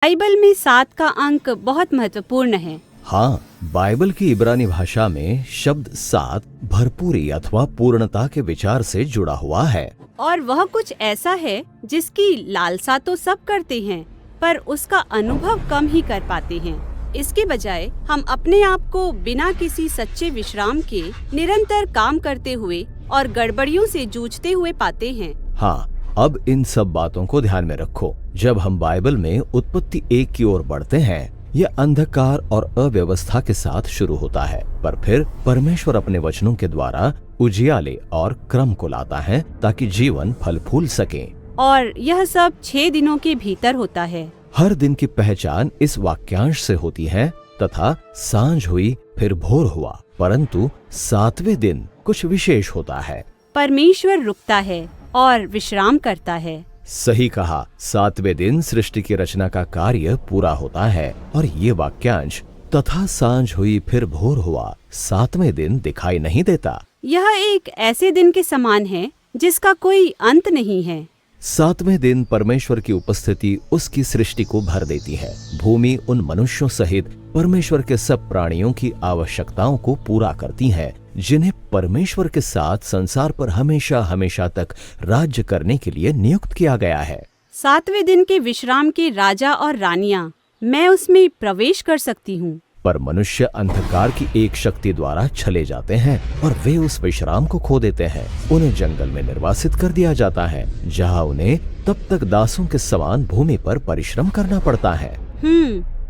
Bible में 7 का अंक बहुत महत्वपूर्ण है। हाँ, बाइबल की इब्रानी भाषा में शब्द 7 भरपूरी अथवा पूर्णता के विचार से जुड़ा हुआ है। और वह कुछ ऐसा है जिसकी लालसा तो सब करते हैं, पर उसका अनुभव कम ही कर पाते हैं। इसके बजाय हम अपने आप को बिना किसी सच्चे विश्राम के निरंतर काम करते हुए और गड़बड़ियों से जूझते हुए पाते हैं। हाँ, अब इन सब बातों को ध्यान में रखो। जब हम बाइबल में उत्पत्ति 1 की ओर बढ़ते हैं, यह अंधकार और अव्यवस्था के साथ शुरू होता है, पर फिर परमेश्वर अपने वचनों के द्वारा उजियाले और क्रम को लाता है ताकि जीवन फल फूल सके। और यह सब 6 दिनों के भीतर होता है। हर दिन की पहचान इस वाक्यांश से होती है, तथा सांझ हुई फिर भोर हुआ, परंतु 7वें दिन कुछ विशेष होता है। परमेश्वर रुकता है और विश्राम करता है। सही कहा, 7वें दिन सृष्टि की रचना का कार्य पूरा होता है और ये वाक्यांश तथा सांझ हुई फिर भोर हुआ 7वें दिन दिखाई नहीं देता। यह एक ऐसे दिन के समान है जिसका कोई अंत नहीं है। 7वें दिन परमेश्वर की उपस्थिति उसकी सृष्टि को भर देती है। भूमि उन मनुष्यों सहित परमेश्वर के सब प्राणियों की आवश्यकताओं को पूरा करती है, जिन्हें परमेश्वर के साथ संसार पर हमेशा हमेशा तक राज्य करने के लिए नियुक्त किया गया है। 7वें दिन के विश्राम के राजा और रानियां, मैं उसमें प्रवेश कर सकती हूँ। पर मनुष्य अंधकार की एक शक्ति द्वारा छले जाते हैं और वे उस विश्राम को खो देते हैं। उन्हें जंगल में निर्वासित कर दिया जाता है, जहाँ उन्हें तब तक दासों के समान भूमि पर परिश्रम करना पड़ता है।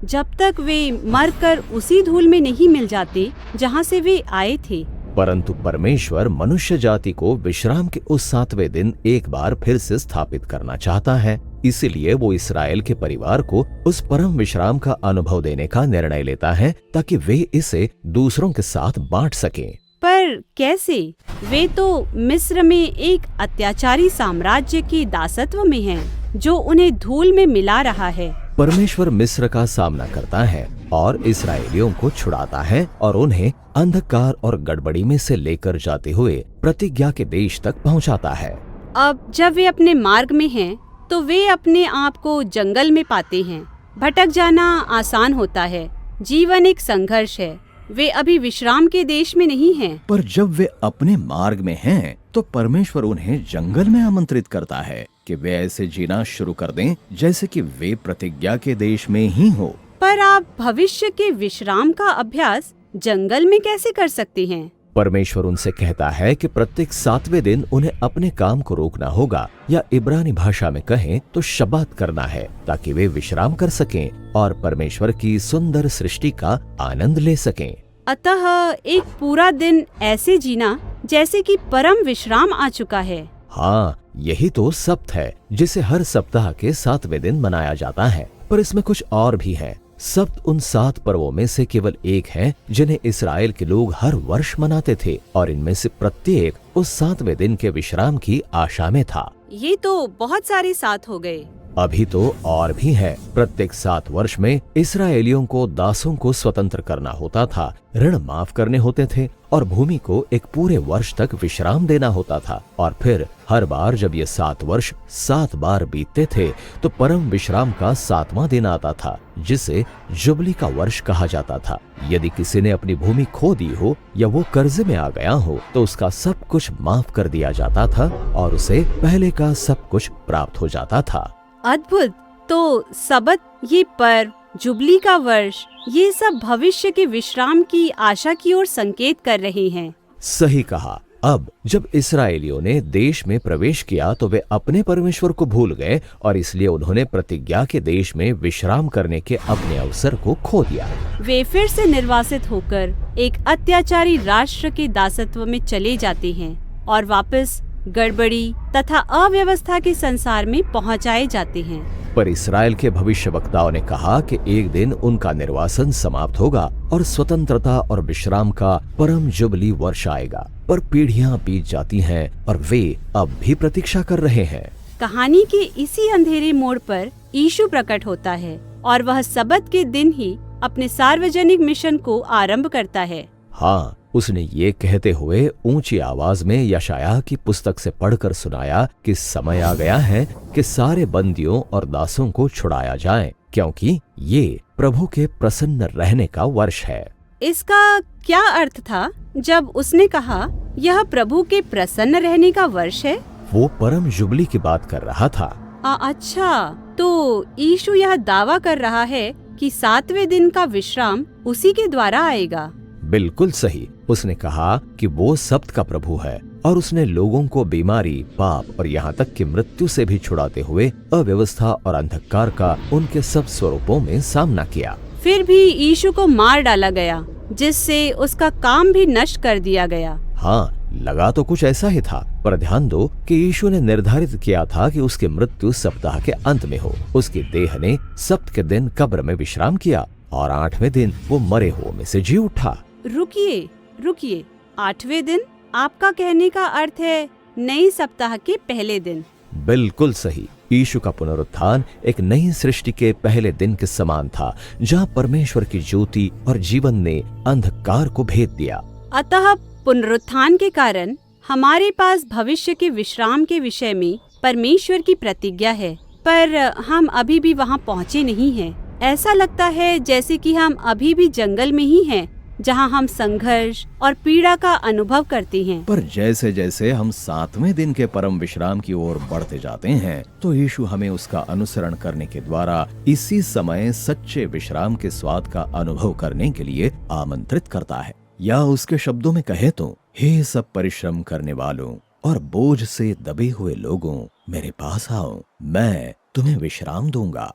जब तक वे मरकर उसी धूल में नहीं मिल जाते जहाँ से वे आए थे। परंतु परमेश्वर मनुष्य जाति को विश्राम के उस 7वें दिन एक बार फिर से स्थापित करना चाहता है। इसीलिए वो इस्राएल के परिवार को उस परम विश्राम का अनुभव देने का निर्णय लेता है, ताकि वे इसे दूसरों के साथ बांट सकें। पर कैसे? वे तो मिस्र में एक अत्याचारी साम्राज्य के दासत्व में हैं, जो उन्हें धूल में मिला रहा है। परमेश्वर मिस्र का सामना करता है और इस्राएलियों को छुड़ाता है और उन्हें अंधकार और गड़बड़ी में से लेकर जाते हुए प्रतिज्ञा के देश तक पहुंचाता है। अब जब वे अपने मार्ग में हैं, तो वे अपने आप को जंगल में पाते हैं। भटक जाना आसान होता है, जीवन एक संघर्ष है। वे अभी विश्राम के देश में नहीं हैं। पर जब वे अपने मार्ग में हैं, तो परमेश्वर उन्हें जंगल में आमंत्रित करता है कि वे ऐसे जीना शुरू कर दें जैसे कि वे प्रतिज्ञा के देश में ही हो। पर आप भविष्य के विश्राम का अभ्यास जंगल में कैसे कर सकते हैं? परमेश्वर उनसे कहता है कि प्रत्येक 7वें दिन उन्हें अपने काम को रोकना होगा, या इब्रानी भाषा में कहें तो शबात करना है, ताकि वे विश्राम कर सकें और परमेश्वर की सुंदर सृष्टि का आनंद ले सकें। अतः एक पूरा दिन ऐसे जीना जैसे कि परम विश्राम आ चुका है। हाँ, यही तो सप्त है जिसे हर सप्ताह के 7वें दिन मनाया जाता है। पर इसमें कुछ और भी है। सप्त उन 7 पर्वों में से केवल एक है जिन्हें इस्राएल के लोग हर वर्ष मनाते थे, और इनमें से प्रत्येक उस 7वें दिन के विश्राम की आशा में था। ये तो बहुत सारे 7 हो गए। अभी तो और भी है। प्रत्येक 7 वर्ष में इस्राएलियों को दासों को स्वतंत्र करना होता था, ऋण माफ करने होते थे और भूमि को एक पूरे वर्ष तक विश्राम देना होता था। और फिर हर बार जब ये 7 वर्ष 7 बार बीतते थे, तो परम विश्राम का 7वां दिन आता था, जिसे जुबली का वर्ष कहा जाता था। यदि किसी ने अपनी भूमि खो दी हो या वो कर्ज में आ गया हो, तो उसका सब कुछ माफ कर दिया जाता था और उसे पहले का सब कुछ प्राप्त हो जाता था। अद्भुत! तो सबत, ये पर्व, जुबली का वर्ष, ये सब भविष्य के विश्राम की आशा की ओर संकेत कर रहे हैं। सही कहा। अब जब इस्राएलियों ने देश में प्रवेश किया, तो वे अपने परमेश्वर को भूल गए और इसलिए उन्होंने प्रतिज्ञा के देश में विश्राम करने के अपने अवसर को खो दिया। वे फिर से निर्वासित होकर एक अत्याचारी राष्ट्र के दासत्व में चले जाते हैं और वापस गड़बड़ी तथा अव्यवस्था के संसार में पहुंचाए जाते हैं। पर इस्राएल के भविष्यवक्ताओं ने कहा कि एक दिन उनका निर्वासन समाप्त होगा और स्वतंत्रता और विश्राम का परम जुबली वर्ष आएगा। पर पीढ़ियां बीत जाती हैं और वे अब भी प्रतीक्षा कर रहे हैं। कहानी के इसी अंधेरे मोड़ पर यीशु प्रकट होता है और वह सबत के दिन ही अपने सार्वजनिक मिशन को आरंभ करता है। हाँ, उसने ये कहते हुए ऊंची आवाज में यशायाह की पुस्तक से पढ़कर सुनाया कि समय आ गया है कि सारे बंदियों और दासों को छुड़ाया जाए क्योंकि ये प्रभु के प्रसन्न रहने का वर्ष है। इसका क्या अर्थ था जब उसने कहा यह प्रभु के प्रसन्न रहने का वर्ष है? वो परम जुबली की बात कर रहा था। अच्छा, तो यीशु यह दावा कर रहा है कि 7वें दिन का विश्राम उसी के द्वारा आएगा। बिल्कुल सही। उसने कहा कि वो सब्त का प्रभु है और उसने लोगों को बीमारी, पाप और यहाँ तक कि मृत्यु से भी छुड़ाते हुए अव्यवस्था और अंधकार का उनके सब स्वरूपों में सामना किया। फिर भी यीशु को मार डाला गया, जिससे उसका काम भी नष्ट कर दिया गया। हाँ, लगा तो कुछ ऐसा ही था, पर ध्यान दो कि यीशु ने निर्धारित किया था कि उसकी मृत्यु सप्ताह के अंत में हो। उसकी देह ने सप्त के दिन कब्र में विश्राम किया और 8वें दिन वो मरे हुओं में से जी उठा। रुकिए, 8वें दिन? आपका कहने का अर्थ है नई सप्ताह के पहले दिन? बिल्कुल सही। यीशु का पुनरुत्थान एक नई सृष्टि के पहले दिन के समान था, जहाँ परमेश्वर की ज्योति और जीवन ने अंधकार को भेद दिया। अतः पुनरुत्थान के कारण हमारे पास भविष्य के विश्राम के विषय में परमेश्वर की प्रतिज्ञा है, पर हम अभी भी वहाँ पहुँचे नहीं हैं। ऐसा लगता है जैसे कि हम अभी भी जंगल में ही हैं, जहाँ हम संघर्ष और पीड़ा का अनुभव करते हैं। पर जैसे जैसे हम 7वें दिन के परम विश्राम की ओर बढ़ते जाते हैं, तो यीशु हमें उसका अनुसरण करने के द्वारा इसी समय सच्चे विश्राम के स्वाद का अनुभव करने के लिए आमंत्रित करता है। या उसके शब्दों में कहे तो, हे सब परिश्रम करने वालों और बोझ से दबे हुए लोगों, मेरे पास आओ, मैं तुम्हें विश्राम दूंगा।